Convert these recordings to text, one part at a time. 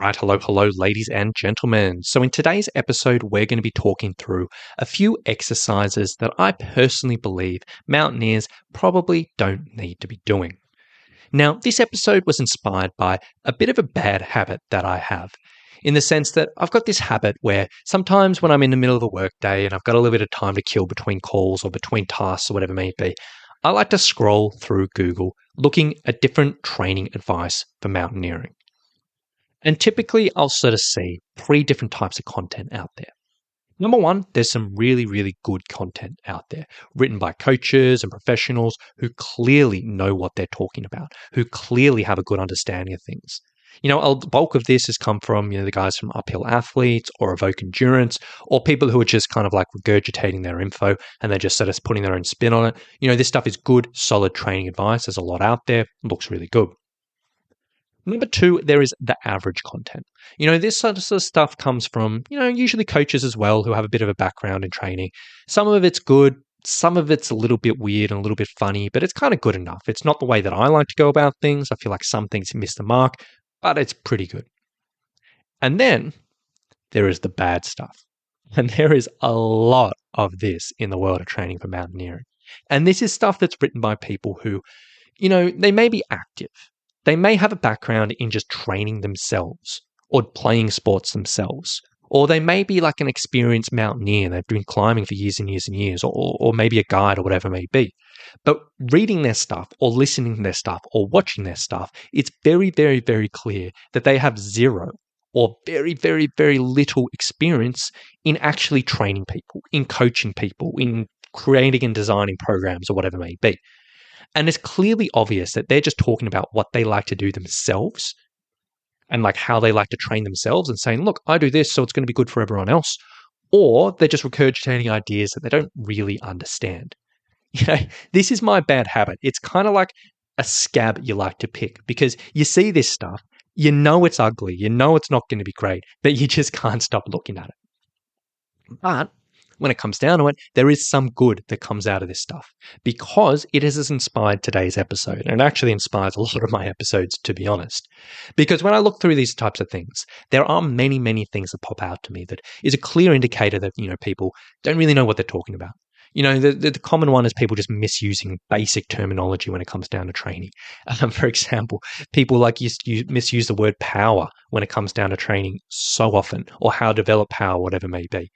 Right, hello, ladies and gentlemen. So, in today's episode, we're going to be talking through a few exercises that I personally believe mountaineers probably don't need to be doing. Now, this episode was inspired by a bit of a bad habit that I have, in the sense that I've got this habit where sometimes when I'm in the middle of a workday and I've got a little bit of time to kill between calls or between tasks or whatever it may be, I like to scroll through Google looking at different training advice for mountaineering. And typically, I'll sort of see three different types of content out there. Number one, there's some really good content out there, written by coaches and professionals who clearly know what they're talking about, who clearly have a good understanding of things. A bulk of this has come from, the guys from Uphill Athletes or Evoke Endurance, or people who are just kind of like regurgitating their info and they're just sort of putting their own spin on it. This stuff is good, solid training advice. There's a lot out there. Looks really good. Number two, there is the average content. This sort of stuff comes from, usually coaches as well who have a bit of a background in training. Some of it's good, some of it's a little bit weird and a little bit funny, but it's kind of good enough. It's not the way that I like to go about things. I feel like some things miss the mark, but it's pretty good. And then there is the bad stuff. And there is a lot of this in the world of training for mountaineering. And this is stuff that's written by people who, they may be active. They may have a background in just training themselves or playing sports themselves. Or they may be like an experienced mountaineer. They've been climbing for years and years and years, or maybe a guide or whatever it may be. But reading their stuff or listening to their stuff or watching their stuff, it's very clear that they have zero or very little experience in actually training people, in coaching people, in creating and designing programs or whatever it may be. And it's clearly obvious that they're just talking about what they like to do themselves and like how they like to train themselves and saying, look, I do this, so it's going to be good for everyone else. Or they're just regurgitating ideas that they don't really understand. This is my bad habit. It's kind of like a scab you like to pick because you see this stuff, you know it's ugly, you know it's not going to be great, but you just can't stop looking at it. But when it comes down to it, there is some good that comes out of this stuff because it has inspired today's episode. And it actually inspires a lot of my episodes, to be honest. Because when I look through these types of things, there are many things that pop out to me that is a clear indicator that, people don't really know what they're talking about. The common one is people just misusing basic terminology when it comes down to training. For example, people misuse the word power when it comes down to training so often, or how to develop power, whatever it may be.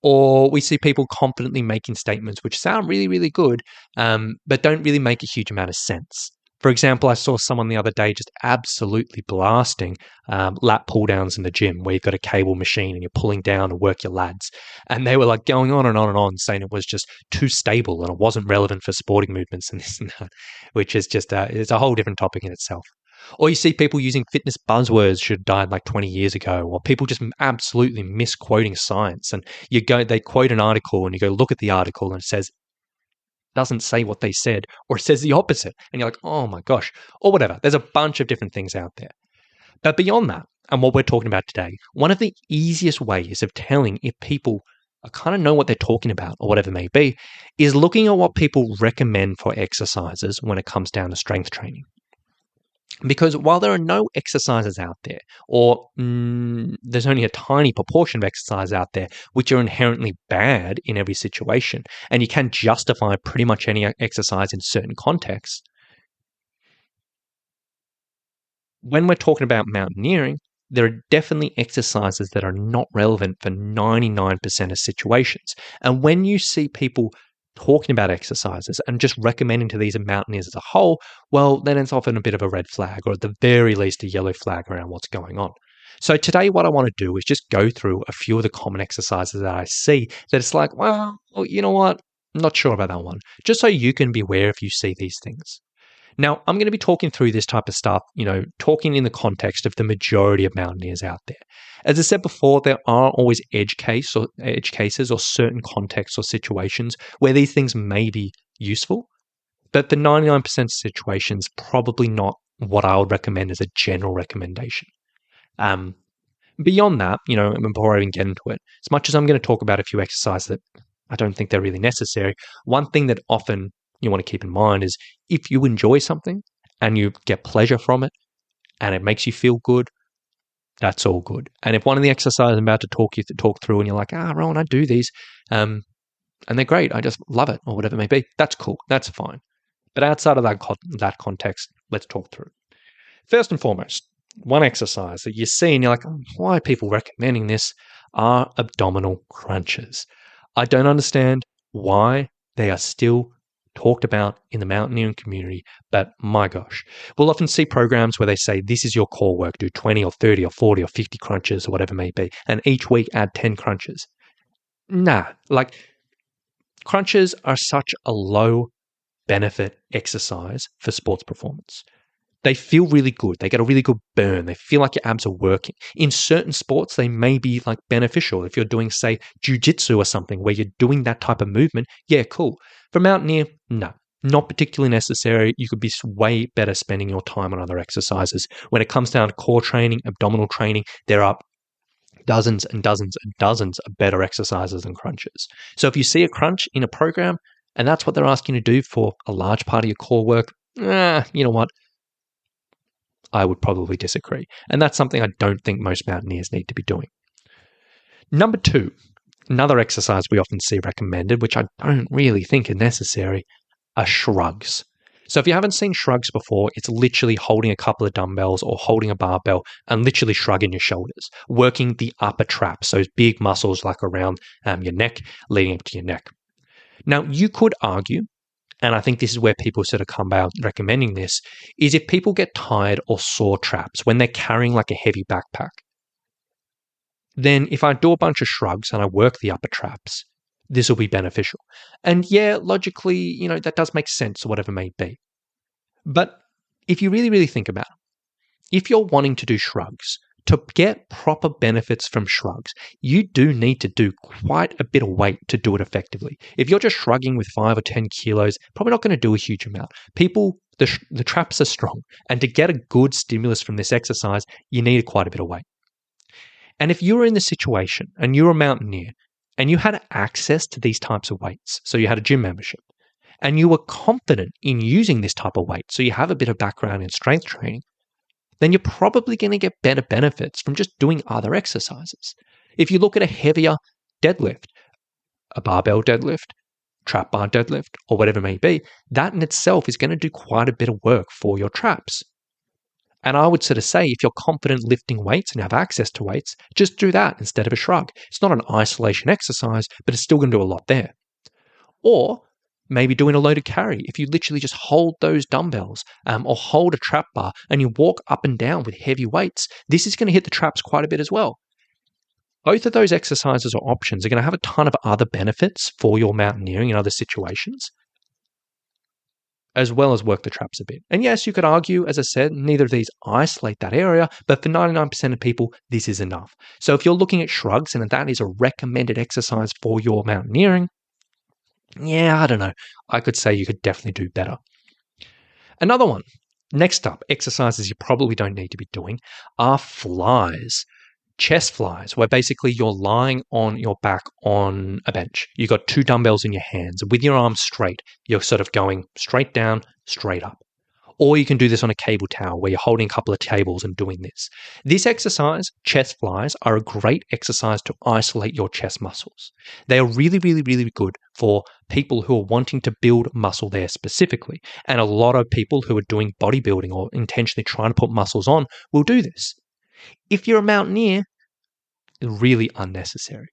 Or we see people confidently making statements which sound really good, but don't really make a huge amount of sense. For example, I saw someone the other day just absolutely blasting lat pull downs in the gym where you've got a cable machine and you're pulling down to work your lats. And they were like going on and on, saying it was just too stable and it wasn't relevant for sporting movements and this and that, which is just it's a whole different topic in itself. Or you see people using fitness buzzwords should have died like 20 years ago, or people just absolutely misquoting science. And they quote an article and you go look at the article and it says, doesn't say what they said, or it says the opposite. And you're like, oh my gosh, or whatever. There's a bunch of different things out there. But beyond that, and what we're talking about today, one of the easiest ways of telling if people kind of know what they're talking about or whatever it may be, is looking at what people recommend for exercises when it comes down to strength training. Because while there are no exercises out there, or there's only a tiny proportion of exercise out there which are inherently bad in every situation, and you can justify pretty much any exercise in certain contexts, when we're talking about mountaineering, there are definitely exercises that are not relevant for 99% of situations. And when you see people talking about exercises and just recommending to these mountaineers as a whole, well, then it's often a bit of a red flag, or at the very least a yellow flag around what's going on. So today what I want to do is just go through a few of the common exercises that I see that it's like, well, you know what? I'm not sure about that one. Just so you can be aware if you see these things. Now, I'm going to be talking through this type of stuff, talking in the context of the majority of mountaineers out there. As I said before, there are always edge cases or certain contexts or situations where these things may be useful, but for 99% of situations, probably not what I would recommend as a general recommendation. Beyond that, before I even get into it, as much as I'm going to talk about a few exercises that I don't think they're really necessary, one thing that often you want to keep in mind is if you enjoy something and you get pleasure from it and it makes you feel good, That's all good. And if one of the exercises I'm about to talk through and you're like, Rowan, I do these, and they're great, I just love it, or whatever it may be, that's cool. That's fine. But outside of that context, let's talk through. First and foremost, one exercise that you see and you're like, why are people recommending this, are abdominal crunches. I don't understand why they are still talked about in the mountaineering community, but my gosh. We'll often see programs where they say, this is your core work, do 20 or 30 or 40 or 50 crunches or whatever it may be, and each week add 10 crunches. Nah, crunches are such a low benefit exercise for sports performance. They feel really good. They get a really good burn. They feel like your abs are working. In certain sports, they may be beneficial. If you're doing, say, jiu-jitsu or something where you're doing that type of movement, yeah, cool. For mountaineer, no, not particularly necessary. You could be way better spending your time on other exercises. When it comes down to core training, abdominal training, there are dozens and dozens and dozens of better exercises than crunches. So if you see a crunch in a program and that's what they're asking you to do for a large part of your core work, you know what? I would probably disagree. And that's something I don't think most mountaineers need to be doing. Number 2, another exercise we often see recommended, which I don't really think is necessary, are shrugs. So if you haven't seen shrugs before, it's literally holding a couple of dumbbells or holding a barbell and literally shrugging your shoulders, working the upper traps, those big muscles around your neck, leading up to your neck. Now, you could argue, and I think this is where people sort of come about recommending this, is if people get tired or sore traps when they're carrying a heavy backpack, then if I do a bunch of shrugs and I work the upper traps, this will be beneficial. And yeah, logically, that does make sense or whatever it may be. But if you really, really think about it, if you're wanting to do shrugs, to get proper benefits from shrugs, you do need to do quite a bit of weight to do it effectively. If you're just shrugging with 5 or 10 kilos, probably not going to do a huge amount. The traps are strong, and to get a good stimulus from this exercise, you need quite a bit of weight. And if you were in the situation and you're a mountaineer and you had access to these types of weights, so you had a gym membership, and you were confident in using this type of weight, so you have a bit of background in strength training, then you're probably going to get better benefits from just doing other exercises. If you look at a heavier deadlift, a barbell deadlift, trap bar deadlift, or whatever it may be, that in itself is going to do quite a bit of work for your traps. And I would sort of say, if you're confident lifting weights and have access to weights, just do that instead of a shrug. It's not an isolation exercise, but it's still going to do a lot there. Or maybe doing a loaded carry. If you literally just hold those dumbbells or hold a trap bar and you walk up and down with heavy weights, this is going to hit the traps quite a bit as well. Both of those exercises or options are going to have a ton of other benefits for your mountaineering in other situations, as well as work the traps a bit. And yes, you could argue, as I said, neither of these isolate that area, but for 99% of people, this is enough. So if you're looking at shrugs and that is a recommended exercise for your mountaineering, yeah, I don't know. I could say you could definitely do better. Another one. Next up, exercises you probably don't need to be doing are flies. Chest flies, where basically you're lying on your back on a bench. You've got 2 dumbbells in your hands. With your arms straight, you're sort of going straight down, straight up. Or you can do this on a cable tower where you're holding a couple of tables and doing this. This exercise, chest flies, are a great exercise to isolate your chest muscles. They are really, really, really good for people who are wanting to build muscle there specifically. And a lot of people who are doing bodybuilding or intentionally trying to put muscles on will do this. If you're a mountaineer, really unnecessary.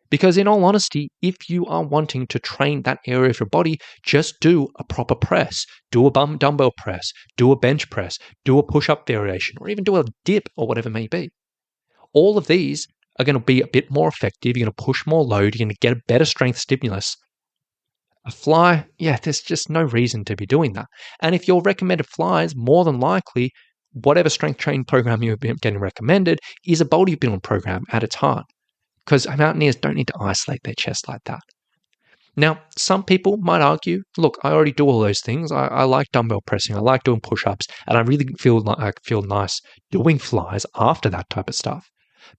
Because in all honesty, if you are wanting to train that area of your body, just do a proper press. Do a dumbbell press, do a bench press, do a push-up variation, or even do a dip or whatever it may be. All of these are going to be a bit more effective. You're going to push more load. You're going to get a better strength stimulus. A fly, there's just no reason to be doing that. And if your recommended flies, more than likely, whatever strength training program you're getting recommended is a bodybuilding program at its heart. Because mountaineers don't need to isolate their chest like that. Now, some people might argue, look, I already do all those things. I like dumbbell pressing. I like doing push-ups. And I really feel nice doing flies after that type of stuff.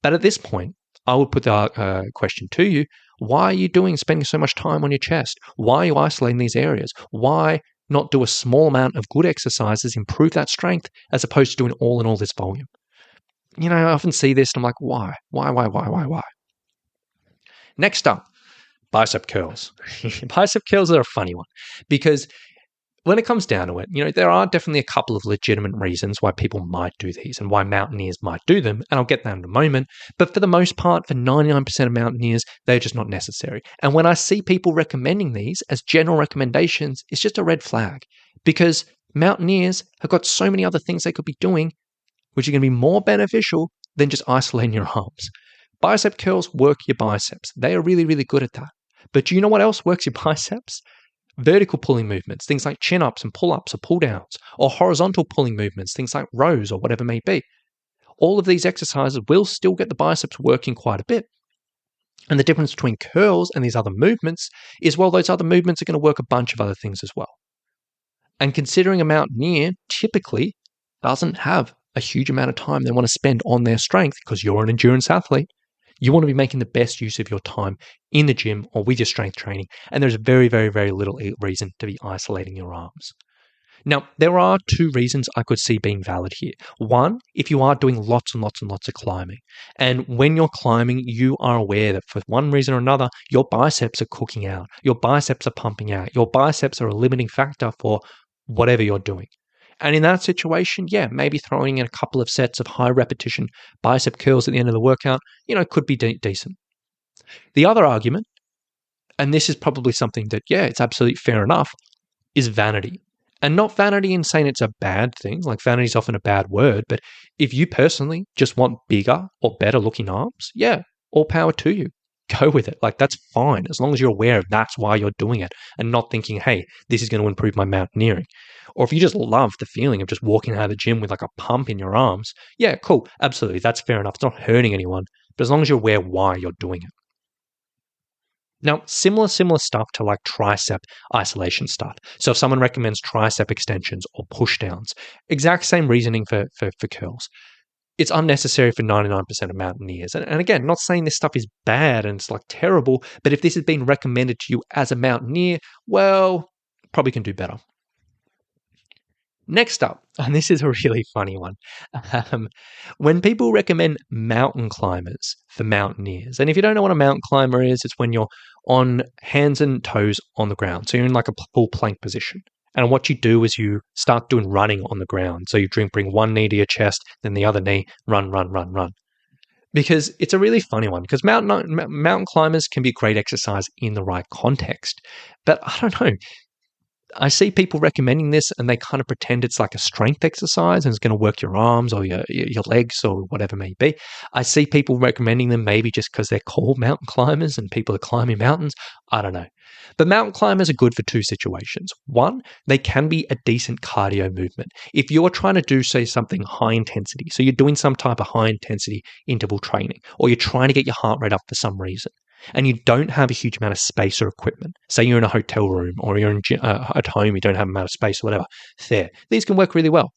But at this point, I would put the question to you, why are you spending so much time on your chest? Why are you isolating these areas? Why not do a small amount of good exercises, improve that strength, as opposed to doing all this volume? I often see this and I'm like, why? Why? Next up, bicep curls. Bicep curls are a funny one because when it comes down to it, there are definitely a couple of legitimate reasons why people might do these and why mountaineers might do them, and I'll get that in a moment. But for the most part, for 99% of mountaineers, they're just not necessary. And when I see people recommending these as general recommendations, it's just a red flag because mountaineers have got so many other things they could be doing, which are going to be more beneficial than just isolating your arms. Bicep curls work your biceps. They are really, really good at that. But do you know what else works your biceps? Vertical pulling movements, things like chin-ups and pull-ups or pull-downs, or horizontal pulling movements, things like rows or whatever it may be. All of these exercises will still get the biceps working quite a bit. And the difference between curls and these other movements is, well, those other movements are going to work a bunch of other things as well. And considering a mountaineer typically doesn't have a huge amount of time they want to spend on their strength because you're an endurance athlete, you want to be making the best use of your time in the gym or with your strength training, and there's very, very, very little reason to be isolating your arms. Now, there are two reasons I could see being valid here. One, if you are doing lots and lots and lots of climbing, and when you're climbing, you are aware that for one reason or another, your biceps are cooking out, your biceps are pumping out, your biceps are a limiting factor for whatever you're doing. And in that situation, yeah, maybe throwing in a couple of sets of high repetition bicep curls at the end of the workout, could be decent. The other argument, and this is probably something that, yeah, it's absolutely fair enough, is vanity. And not vanity in saying it's a bad thing, like vanity is often a bad word, but if you personally just want bigger or better looking arms, yeah, all power to you. Go with it. Like, that's fine, as long as you're aware of that's why you're doing it and not thinking, hey, this is going to improve my mountaineering. Or if you just love the feeling of just walking out of the gym with like a pump in your arms, yeah, cool, absolutely, that's fair enough. It's not hurting anyone, but as long as you're aware why you're doing it. Now, similar stuff to like tricep isolation stuff. So if someone recommends tricep extensions or push downs, exact same reasoning for curls. It's unnecessary for 99% of mountaineers. And again, not saying this stuff is bad and it's like terrible, but if this has been recommended to you as a mountaineer, well, probably can do better. Next up, and this is a really funny one, when people recommend mountain climbers for mountaineers, and if you don't know what a mountain climber is, it's when you're on hands and toes on the ground. So you're in like a full plank position. And what you do is you start doing running on the ground. So you bring one knee to your chest, then the other knee, run. Because it's a really funny one, because mountain climbers can be great exercise in the right context. But I don't know. I see people recommending this and they kind of pretend it's like a strength exercise and it's going to work your arms or your legs or whatever it may be. I see people recommending them maybe just because they're called mountain climbers and people are climbing mountains. I don't know. But mountain climbers are good for two situations. One, they can be a decent cardio movement. If you're trying to do, say, something high intensity, so you're doing some type of high intensity interval training, or you're trying to get your heart rate up for some reason, and you don't have a huge amount of space or equipment, say you're in a hotel room or you're at home, you don't have a amount of space or whatever, there, these can work really well.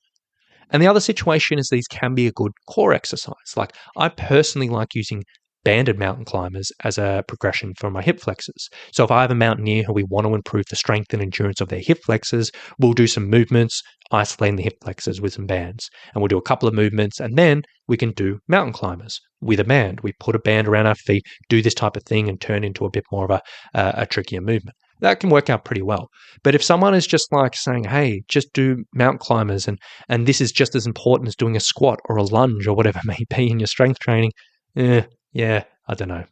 And the other situation is these can be a good core exercise. Like, I personally like using banded mountain climbers as a progression for my hip flexors. So if I have a mountaineer who we want to improve the strength and endurance of their hip flexors, we'll do some movements, isolating the hip flexors with some bands. And we'll do a couple of movements, and then we can do mountain climbers with a band. We put a band around our feet, do this type of thing, and turn into a bit more of a trickier movement. That can work out pretty well. But if someone is just like saying, hey, just do mountain climbers, and this is just as important as doing a squat or a lunge or whatever it may be in your strength training, yeah, I don't know.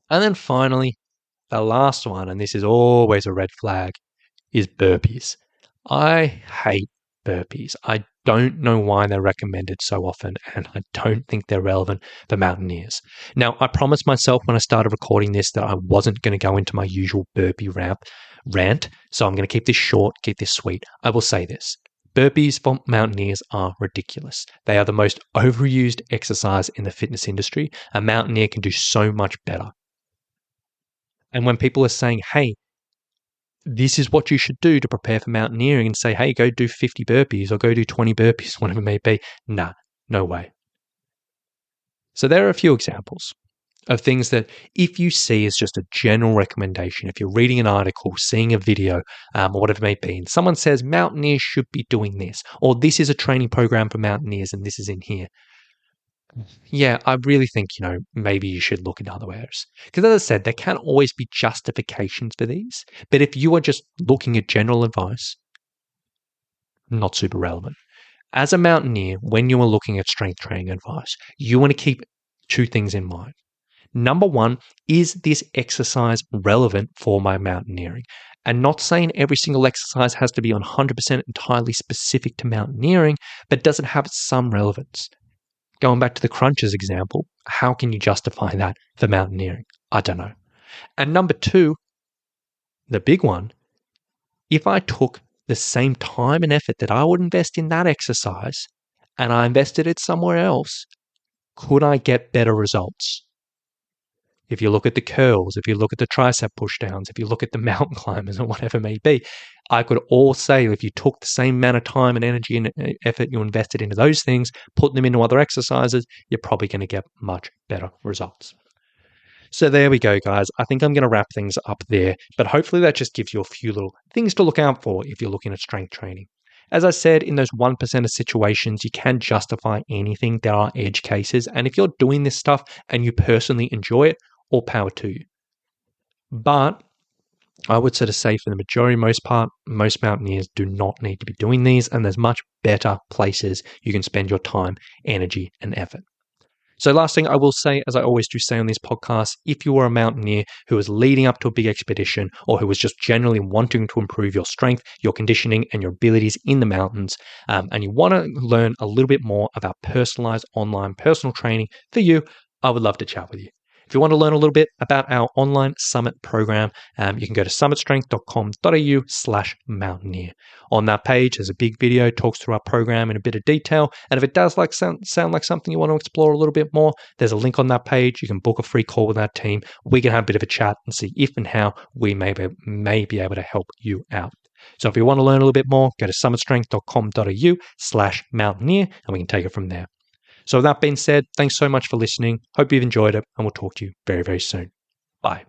And then finally, the last one, and this is always a red flag, is burpees. I hate burpees. I don't know why they're recommended so often, and I don't think they're relevant for mountaineers. Now, I promised myself when I started recording this that I wasn't going to go into my usual burpee rant, so I'm going to keep this short, keep this sweet. I will say this. Burpees for mountaineers are ridiculous. They are the most overused exercise in the fitness industry. A mountaineer can do so much better. And when people are saying, hey, this is what you should do to prepare for mountaineering, and say, hey, go do 50 burpees or go do 20 burpees, whatever it may be, nah, no way. So there are a few examples of things that if you see as just a general recommendation, if you're reading an article, seeing a video, or whatever it may be, and someone says mountaineers should be doing this, or this is a training program for mountaineers and this is in here, Yeah, I really think, maybe you should look in other areas. Because as I said, there can always be justifications for these. But if you are just looking at general advice, not super relevant. As a mountaineer, when you are looking at strength training advice, you want to keep two things in mind. Number one, is this exercise relevant for my mountaineering? And not saying every single exercise has to be 100% entirely specific to mountaineering, but does it have some relevance? Going back to the crunches example, how can you justify that for mountaineering? I don't know. And number two, the big one, if I took the same time and effort that I would invest in that exercise and I invested it somewhere else, could I get better results? If you look at the curls, if you look at the tricep pushdowns, if you look at the mountain climbers or whatever it may be, I could all say if you took the same amount of time and energy and effort you invested into those things, put them into other exercises, you're probably going to get much better results. So there we go, guys. I think I'm going to wrap things up there, but hopefully that just gives you a few little things to look out for if you're looking at strength training. As I said, in those 1% of situations, you can justify anything. There are edge cases. And if you're doing this stuff and you personally enjoy it, all power to you. But I would sort of say for the majority, most part, most mountaineers do not need to be doing these, and there's much better places you can spend your time, energy, and effort. So last thing I will say, as I always do say on these podcasts, if you are a mountaineer who is leading up to a big expedition or who is just generally wanting to improve your strength, your conditioning, and your abilities in the mountains, and you want to learn a little bit more about personalized online personal training for you, I would love to chat with you. If you want to learn a little bit about our online summit program, you can go to summitstrength.com.au/mountaineer. On that page, there's a big video, talks through our program in a bit of detail. And if it does sound like something you want to explore a little bit more, there's a link on that page. You can book a free call with our team. We can have a bit of a chat and see if and how we may be able to help you out. So if you want to learn a little bit more, go to summitstrength.com.au/mountaineer, and we can take it from there. So with that being said, thanks so much for listening. Hope you've enjoyed it, and we'll talk to you very, very soon. Bye.